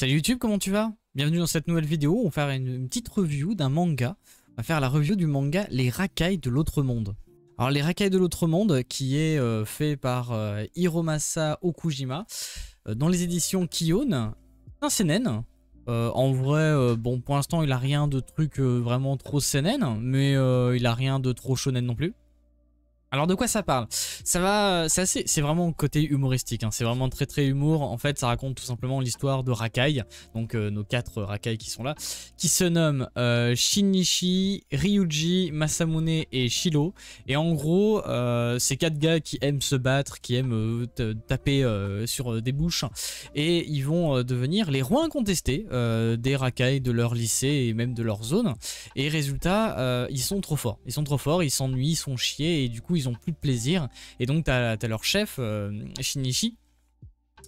Salut YouTube, comment tu vas? Bienvenue dans cette nouvelle vidéo, on va faire une petite review d'un manga. On va faire la review du manga Les Racailles de l'Autre Monde. Alors Les Racailles de l'Autre Monde, qui est fait par Hiromasa Okujima, dans les éditions Kion, un seinen. En vrai, bon pour l'instant il a rien de truc vraiment trop seinen, mais il a rien de trop shonen non plus. Alors de quoi ça parle? C'est vraiment côté humoristique, hein. C'est vraiment très humour. En fait ça raconte tout simplement l'histoire de Rakai, donc nos 4 Rakai qui sont là, qui se nomment Shinichi, Ryuji, Masamune et Shiro. Et en gros c'est 4 gars qui aiment se battre, qui aiment taper sur des bouches, et ils vont devenir les rois incontestés des Rakai de leur lycée et même de leur zone. Et résultat ils sont trop forts, ils s'ennuient, ils sont chiés, et du coup ils ont plus de plaisir. Et donc t'as leur chef Shinichi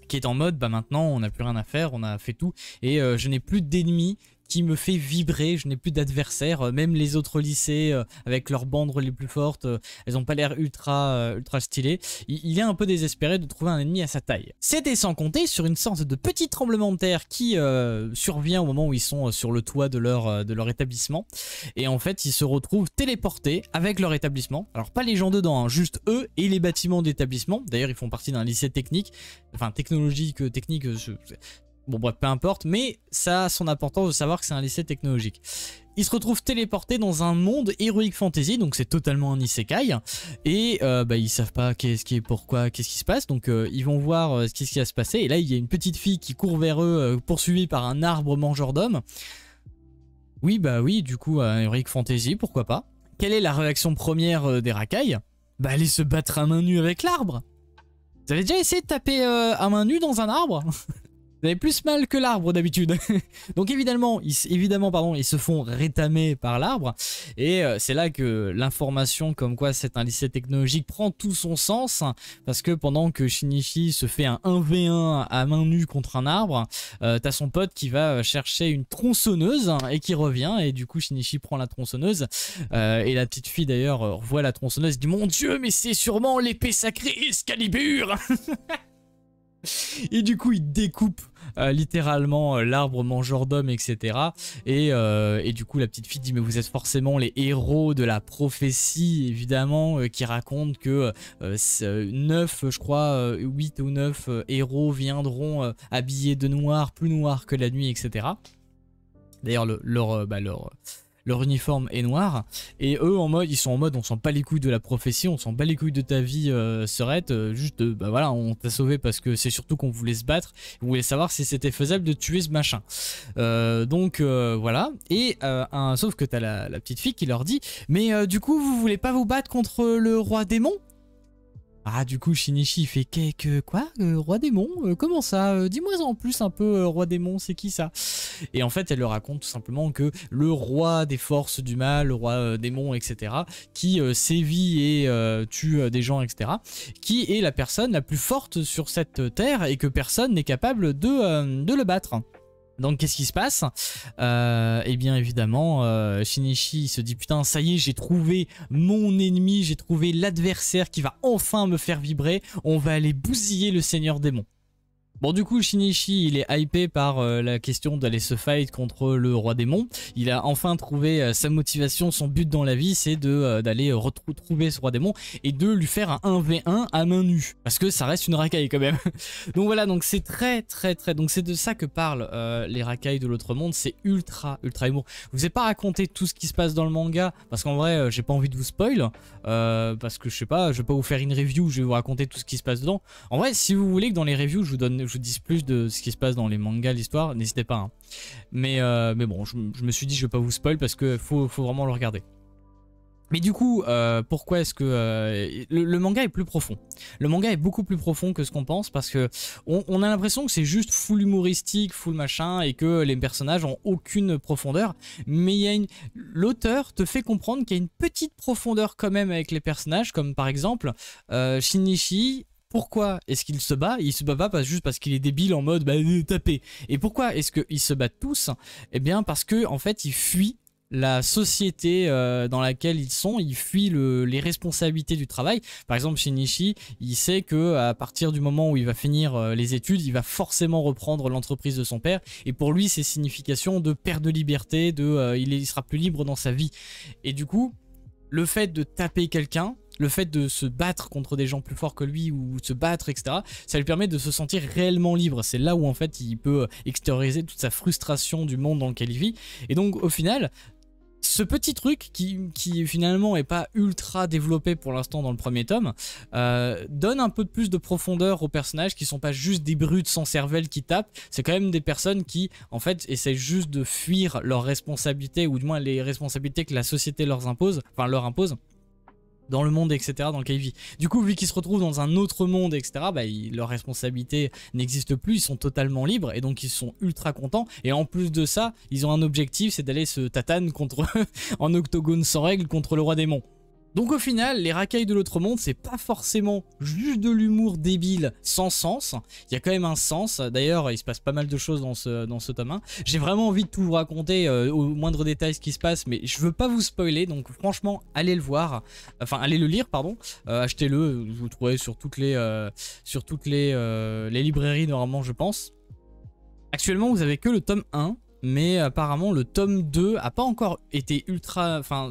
qui est en mode bah maintenant on n'a plus rien à faire, on a fait tout et je n'ai plus d'ennemis qui me fait vibrer, je n'ai plus d'adversaires, même les autres lycées avec leurs bandes les plus fortes, elles ont pas l'air ultra stylées. Il est un peu désespéré de trouver un ennemi à sa taille. C'était sans compter sur une sorte de petit tremblement de terre qui survient au moment où ils sont sur le toit de leur établissement, et en fait ils se retrouvent téléportés avec leur établissement. Alors pas les gens dedans, hein, juste eux et les bâtiments d'établissement. D'ailleurs ils font partie d'un lycée technique, enfin technologique, technique, bon bref, peu importe, mais ça a son importance de savoir que c'est un lycée technologique. Ils se retrouvent téléportés dans un monde Heroic Fantasy, donc c'est totalement un isekai, et bah, ils savent pas qu'est-ce qui se passe, donc ils vont voir ce qui va se passer, et là il y a une petite fille qui court vers eux, poursuivie par un arbre mangeur d'hommes. Oui bah oui, du coup un Heroic Fantasy, pourquoi pas. Quelle est la réaction première des Rakai? Bah aller se battre à main nue avec l'arbre. Vous avez déjà essayé de taper à main nue dans un arbre? Vous avez plus mal que l'arbre d'habitude. Donc évidemment, ils se font rétamer par l'arbre. Et c'est là que l'information comme quoi c'est un lycée technologique prend tout son sens. Parce que pendant que Shinichi se fait un 1v1 à main nue contre un arbre, t'as son pote qui va chercher une tronçonneuse et qui revient. Et du coup Shinichi prend la tronçonneuse. Et la petite fille d'ailleurs revoit la tronçonneuse et dit « Mon Dieu, mais c'est sûrement l'épée sacrée Excalibur !» Et du coup il découpe littéralement l'arbre mangeur d'hommes, etc. Et du coup la petite fille dit mais vous êtes forcément les héros de la prophétie, évidemment, qui raconte que 9, je crois, 8 ou 9 héros viendront habillés de noir, plus noir que la nuit, etc. D'ailleurs leur uniforme est noir, et eux ils sont en mode on s'en bat les couilles de la prophétie, on s'en bat les couilles de ta vie Serette, juste bah voilà, on t'a sauvé parce que c'est surtout qu'on voulait se battre, on voulait savoir si c'était faisable de tuer ce machin. Donc voilà, et sauf que t'as la petite fille qui leur dit mais du coup vous voulez pas vous battre contre le roi démon? Ah du coup Shinichi il fait quoi, roi démon, comment ça, dis-moi en plus un peu, roi démon c'est qui ça? Et en fait elle leur raconte tout simplement que le roi des forces du mal, le roi démon, etc., qui sévit et tue des gens, etc., qui est la personne la plus forte sur cette terre et que personne n'est capable de le battre. Donc qu'est-ce qui se passe? Eh bien évidemment Shinichi se dit putain ça y est, j'ai trouvé mon ennemi, j'ai trouvé l'adversaire qui va enfin me faire vibrer, on va aller bousiller le seigneur démon. Bon du coup Shinichi il est hypé par la question d'aller se fight contre le roi démon. Il a enfin trouvé sa motivation, son but dans la vie, c'est d'aller retrouver ce roi démon et de lui faire un 1v1 à main nue. Parce que ça reste une Rakai quand même. Donc voilà, donc c'est très donc c'est de ça que parlent les Rakai de l'autre monde. C'est ultra humour. Je vous ai pas raconté tout ce qui se passe dans le manga parce qu'en vrai j'ai pas envie de vous spoil. Parce que je sais pas, je vais pas vous faire une review, je vais vous raconter tout ce qui se passe dedans. En vrai si vous voulez que dans les reviews je vous dise plus de ce qui se passe dans les mangas, l'histoire, n'hésitez pas, hein. Mais bon, je me suis dit je vais pas vous spoil parce que faut vraiment le regarder. Mais du coup, pourquoi est-ce que le manga est plus profond? Le manga est beaucoup plus profond que ce qu'on pense parce que on a l'impression que c'est juste full humoristique, full machin, et que les personnages ont aucune profondeur. Mais l'auteur te fait comprendre qu'il y a une petite profondeur quand même avec les personnages, comme par exemple Shinichi. Pourquoi est-ce qu'il se bat? Il se bat pas juste parce qu'il est débile en mode bah taper. Et pourquoi est-ce qu'ils se battent tous? Eh bien parce que en fait il fuit la société dans laquelle ils sont, ils fuient les responsabilités du travail. Par exemple, Shinichi, il sait que à partir du moment où il va finir les études, il va forcément reprendre l'entreprise de son père. Et pour lui, c'est signification de perte de liberté, il sera plus libre dans sa vie. Et du coup, le fait de taper quelqu'un, le fait de se battre contre des gens plus forts que lui ou se battre, etc., ça lui permet de se sentir réellement libre. C'est là où en fait il peut extérioriser toute sa frustration du monde dans lequel il vit. Et donc au final, ce petit truc qui finalement est pas ultra développé pour l'instant dans le premier tome, donne un peu de plus de profondeur aux personnages qui sont pas juste des brutes sans cervelle qui tapent. C'est quand même des personnes qui en fait essaient juste de fuir leurs responsabilités, ou du moins les responsabilités que la société leur impose, dans le monde, etc., dans lequel ils vivent. Du coup, vu qu'ils se retrouvent dans un autre monde, etc., bah, leurs responsabilités n'existent plus, ils sont totalement libres, et donc ils sont ultra contents. Et en plus de ça, ils ont un objectif, c'est d'aller se tatane contre en octogone sans règles contre le roi démon. Donc au final, les racailles de l'autre monde, c'est pas forcément juste de l'humour débile sans sens. Il y a quand même un sens. D'ailleurs, il se passe pas mal de choses dans ce tome 1. J'ai vraiment envie de tout vous raconter au moindre détail ce qui se passe, mais je veux pas vous spoiler. Donc franchement, allez le voir. Enfin, allez le lire, pardon. Achetez-le. Vous le trouvez sur toutes les librairies normalement, je pense. Actuellement, vous avez que le tome 1. Mais apparemment le tome 2 a pas encore été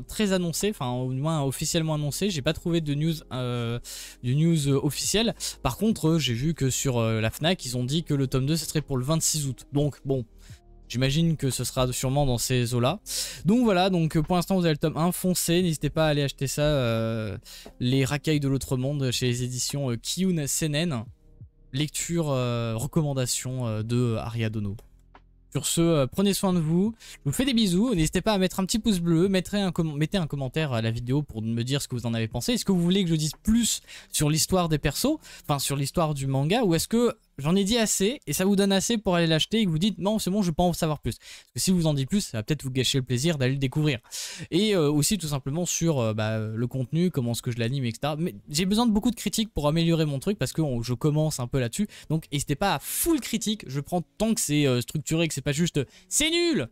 très annoncé, enfin au moins officiellement annoncé. J'ai pas trouvé de news officielle. Par contre j'ai vu que sur la Fnac ils ont dit que le tome 2 ce serait pour le 26 août. Donc bon, j'imagine que ce sera sûrement dans ces eaux là. Donc voilà, donc pour l'instant vous avez le tome 1, foncez, n'hésitez pas à aller acheter ça, les racailles de l'autre monde chez les éditions Kiyun Seinen. Lecture, recommandation de Ariadono. Sur ce, prenez soin de vous, je vous fais des bisous, n'hésitez pas à mettre un petit pouce bleu, mettez un commentaire à la vidéo pour me dire ce que vous en avez pensé. Est-ce que vous voulez que je dise plus sur l'histoire des persos, enfin sur l'histoire du manga, ou est-ce que j'en ai dit assez et ça vous donne assez pour aller l'acheter et que vous dites non c'est bon je veux pas en savoir plus. Parce que si vous en dites plus ça va peut-être vous gâcher le plaisir d'aller le découvrir. Et aussi tout simplement sur le contenu, comment est-ce que je l'anime, etc. Mais j'ai besoin de beaucoup de critiques pour améliorer mon truc parce que je commence un peu là-dessus. Donc n'hésitez pas à full critique, je prends tant que c'est structuré, que c'est pas juste c'est nul.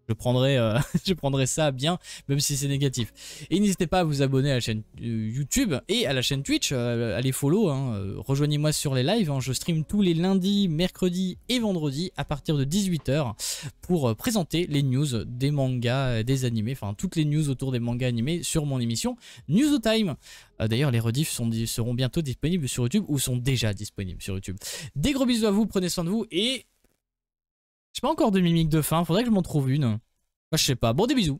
Je prendrai ça bien, même si c'est négatif. Et n'hésitez pas à vous abonner à la chaîne YouTube et à la chaîne Twitch, allez follow, rejoignez-moi sur les lives, je stream tous les lundis, mercredis et vendredis à partir de 18 h pour présenter les news des mangas, des animés, enfin toutes les news autour des mangas animés sur mon émission News Time. D'ailleurs les rediffs seront bientôt disponibles sur YouTube ou sont déjà disponibles sur YouTube. Des gros bisous à vous, prenez soin de vous et... j'ai pas encore de mimique de fin, faudrait que je m'en trouve une. Moi je sais pas, bon des bisous.